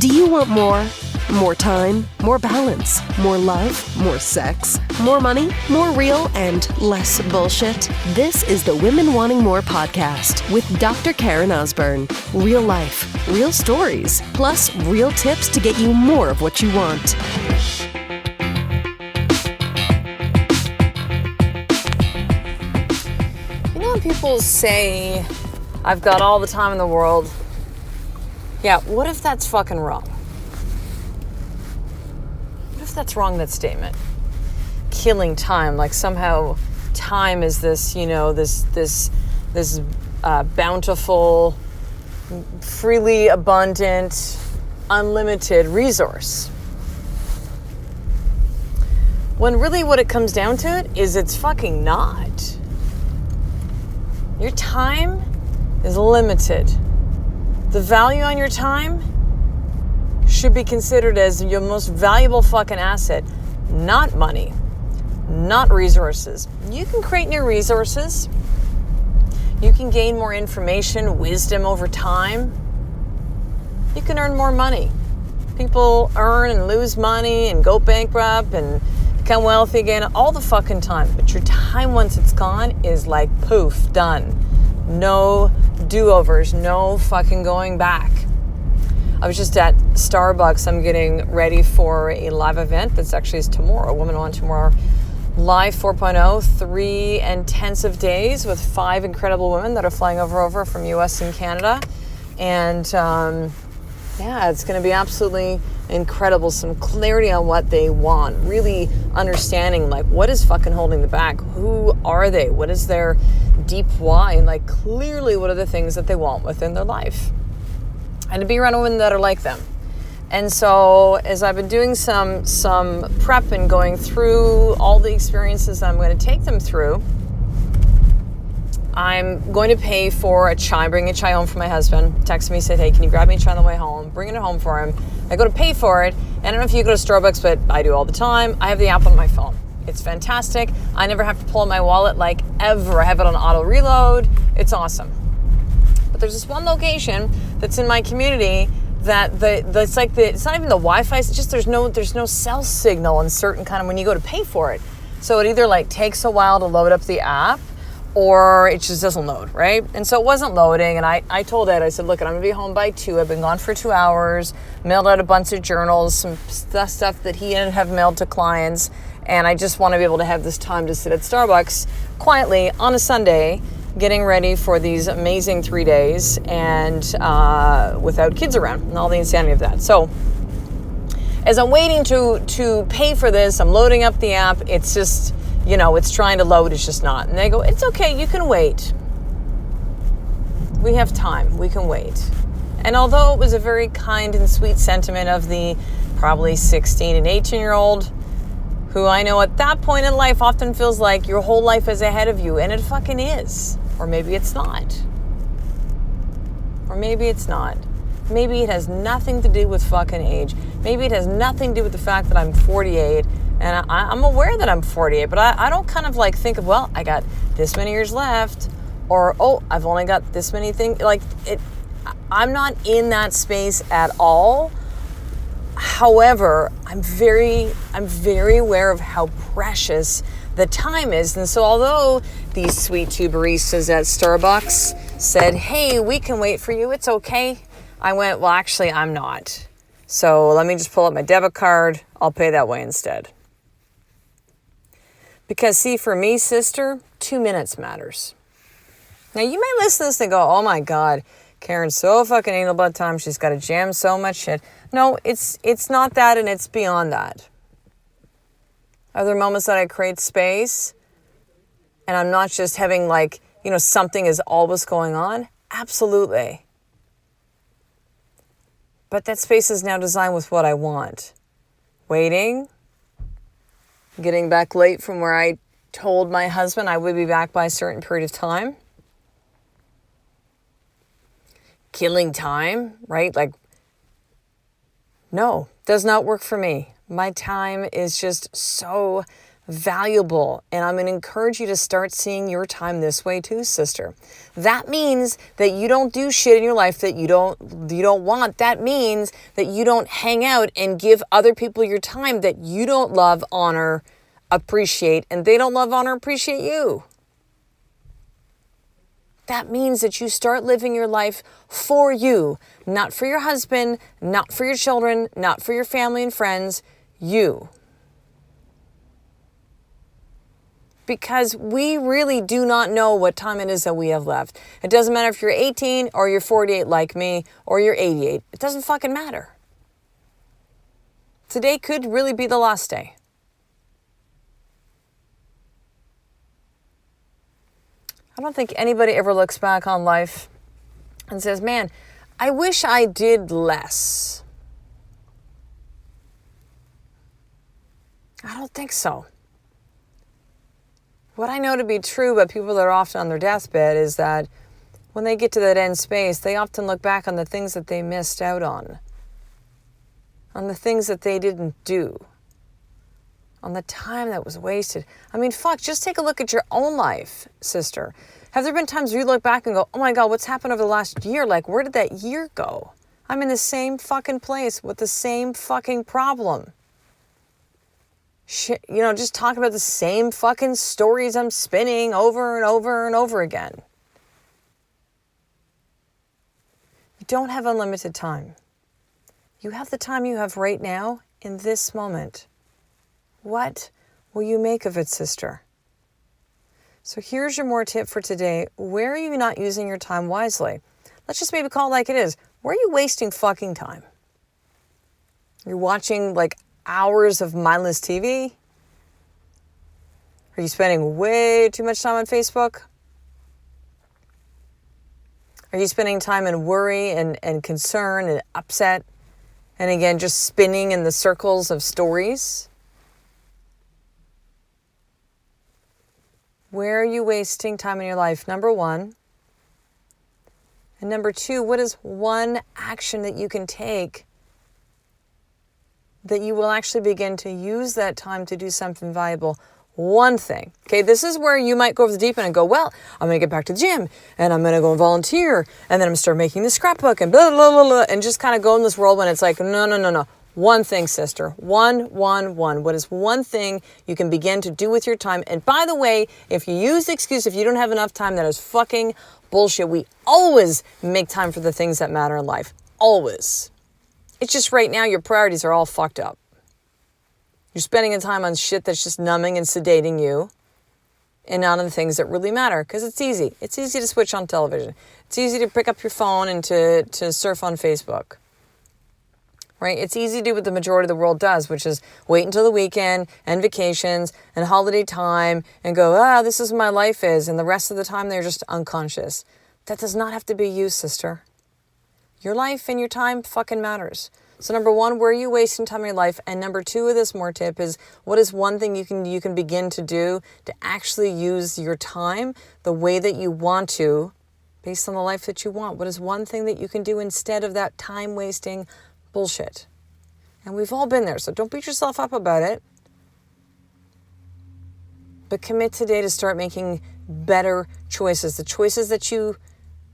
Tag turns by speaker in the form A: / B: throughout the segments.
A: Do you want more? More time, more balance, more love, more sex, more money, more real, and less bullshit? This is the Women Wanting More podcast with Dr. Karen Osborne. Real life, real stories, plus real tips to get you more of what you want.
B: You know when people say, I've got all the time in the world? Yeah, what if that's fucking wrong? What if that's wrong, that statement? Killing time, like somehow time is this, this bountiful, freely abundant, unlimited resource. When really what it comes down to it is it's fucking not. Your time is limited. The value on your time should be considered as your most valuable fucking asset, not money, not resources. You can create new resources. You can gain more information, wisdom over time. You can earn more money. People earn and lose money and go bankrupt and become wealthy again all the fucking time. But your time, once it's gone, is like poof, done. No do-overs, no fucking going back. I was just at Starbucks. I'm getting ready for a live event that's actually is tomorrow, Women Want Tomorrow Live 4.0, 3 intensive days with 5 incredible women that are flying over from US and Canada. And it's going to be absolutely incredible. Some clarity on what they want, really understanding like what is fucking holding them back, who are they, what is their deep why, and like clearly what are the things that they want within their life, and to be around women that are like them. And so as I've been doing some prep and going through all the experiences that I'm going to take them through, I'm going to pay for a chai, bring a chai home for my husband. Texted me, said, hey, can you grab me a chai on the way home? Bring it home for him. I go to pay for it. And I don't know if you go to Starbucks, but I do all the time. I have the app on my phone. It's fantastic. I never have to pull out my wallet like ever. I have it on auto reload. It's awesome. But there's this one location that's in my community that it's not even the Wi-Fi. It's just there's no cell signal in certain kind of when you go to pay for it. So it either like takes a while to load up the app, or it just doesn't load, right? And so it wasn't loading, and I told Ed, I said, look, I'm gonna be home by 2. I've been gone for 2 hours, mailed out a bunch of journals, some stuff that he didn't have mailed to clients, and I just wanna be able to have this time to sit at Starbucks quietly on a Sunday, getting ready for these amazing 3 days, and without kids around, and all the insanity of that. So, as I'm waiting to pay for this, I'm loading up the app, it's just, it's trying to load, it's just not. And they go, it's okay, you can wait. We have time, we can wait. And although it was a very kind and sweet sentiment of the probably 16 and 18-year-old, who I know at that point in life often feels like your whole life is ahead of you, and it fucking is. Or maybe it's not. Or maybe it's not. Maybe it has nothing to do with fucking age. Maybe it has nothing to do with the fact that I'm 48, and I'm aware that I'm 48, but I don't kind of like think of, well, I got this many years left, or, oh, I've only got this many things. Like, I'm not in that space at all. However, I'm very aware of how precious the time is. And so although these sweet two baristas at Starbucks said, hey, we can wait for you, it's okay, I went, well, actually, I'm not. So let me just pull up my debit card. I'll pay that way instead. Because, see, for me, sister, 2 minutes matters. Now, you may listen to this and go, oh, my God, Karen's so fucking anal about time. She's got to jam so much shit. No, it's not that, and it's beyond that. Are there moments that I create space and I'm not just having something is always going on? Absolutely. But that space is now designed with what I want. Waiting, getting back late from where I told my husband I would be back by a certain period of time. Killing time, right? No, does not work for me. My time is just so valuable. And I'm going to encourage you to start seeing your time this way too, sister. That means that you don't do shit in your life that you don't want. That means that you don't hang out and give other people your time that you don't love, honor, appreciate, and they don't love, honor, appreciate you. That means that you start living your life for you, not for your husband, not for your children, not for your family and friends, you. Because we really do not know what time it is that we have left. It doesn't matter if you're 18 or you're 48 like me or you're 88. It doesn't fucking matter. Today could really be the last day. I don't think anybody ever looks back on life and says, man, I wish I did less. I don't think so. What I know to be true about people that are often on their deathbed is that when they get to that end space, they often look back on the things that they missed out on the things that they didn't do, on the time that was wasted. I mean, fuck, just take a look at your own life, sister. Have there been times where you look back and go, oh my God, what's happened over the last year? Like, where did that year go? I'm in the same fucking place with the same fucking problem. Shit, just talk about the same fucking stories I'm spinning over and over and over again. You don't have unlimited time. You have the time you have right now in this moment. What will you make of it, sister? So here's your more tip for today. Where are you not using your time wisely? Let's just maybe call it like it is. Where are you wasting fucking time? You're watching like hours of mindless TV? Are you spending way too much time on Facebook? Are you spending time in worry and concern and upset? And again, just spinning in the circles of stories? Where are you wasting time in your life? Number one. And number two, what is one action that you can take that you will actually begin to use that time to do something valuable? One thing. Okay, this is where you might go over the deep end and go, well, I'm going to get back to the gym and I'm going to go and volunteer and then I'm going to start making the scrapbook and blah, blah, blah, blah, and just kind of go in this world when it's like, no. One thing, sister. One. What is one thing you can begin to do with your time? And by the way, if you use the excuse, if you don't have enough time, that is fucking bullshit. We always make time for the things that matter in life. Always. It's just right now your priorities are all fucked up. You're spending your time on shit that's just numbing and sedating you and not on the things that really matter because it's easy. It's easy to switch on television. It's easy to pick up your phone and to surf on Facebook. Right? It's easy to do what the majority of the world does, which is wait until the weekend and vacations and holiday time and go, this is what my life is. And the rest of the time, they're just unconscious. That does not have to be you, sister. Your life and your time fucking matters. So number one, where are you wasting time in your life? And number two of this more tip is, what is one thing you can begin to do to actually use your time the way that you want to, based on the life that you want? What is one thing that you can do instead of that time-wasting bullshit? And we've all been there, so don't beat yourself up about it. But commit today to start making better choices. The choices that you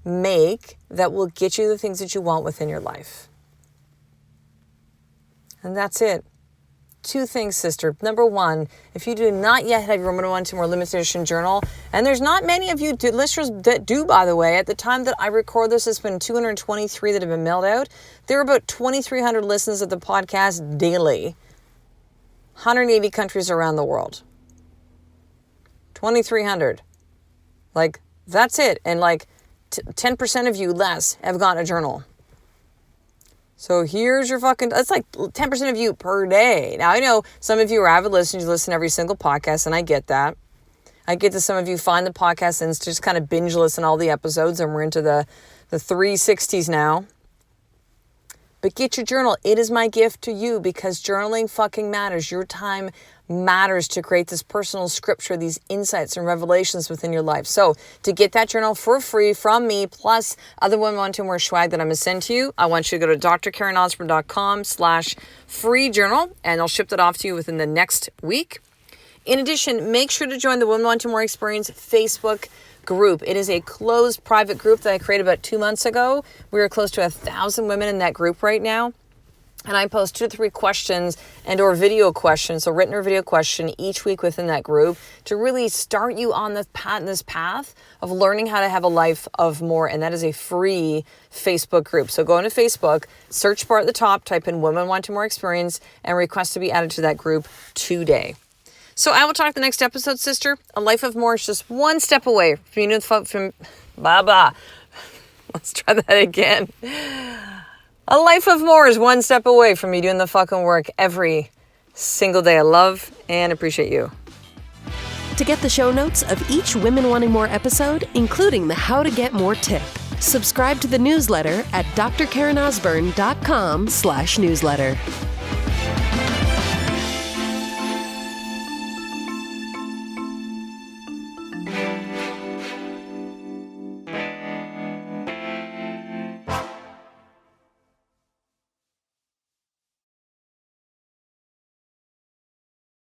B: make that will get you the things that you want within your life. And that's it. Two things, sister. Number one, if you do not yet have your 101 more limited edition journal, and there's not many of you listeners that do, by the way. At the time that I record this, it's been 223 that have been mailed out. There are about 2,300 listens of the podcast daily. 180 countries around the world. 2,300. Like, that's it. And like 10% of you less have gotten a journal. So here's your that's like 10% of you per day. Now, I know some of you are avid listeners, you listen to every single podcast, and I get that. I get that some of you find the podcast and just kind of binge listen all the episodes, and we're into the 360s now. But get your journal. It is my gift to you because journaling fucking matters. Your time matters to create this personal scripture, these insights and revelations within your life. So to get that journal for free from me, plus other 112 more swag that I'm going to send to you, I want you to go to drkarenosborne.com/free journal, and I'll ship that off to you within the next week. In addition, make sure to join the Women Wanting More Experience Facebook group. It is a closed private group that I created about 2 months ago. We are close to 1,000 women in that group right now. And I post 2 to 3 questions and or video questions, so written or video question each week within that group to really start you on this path of learning how to have a life of more. And that is a free Facebook group. So go into Facebook, search bar at the top, type in Women Wanting More Experience, and request to be added to that group today. So I will talk the next episode, sister. A life of more is just one step away from you from blah. Let's try that again. A life of more is one step away from me doing the fucking work every single day. I love and appreciate you.
A: To get the show notes of each Women Wanting More episode, including the How to Get More tip, subscribe to the newsletter at drkarenosburn.com/newsletter.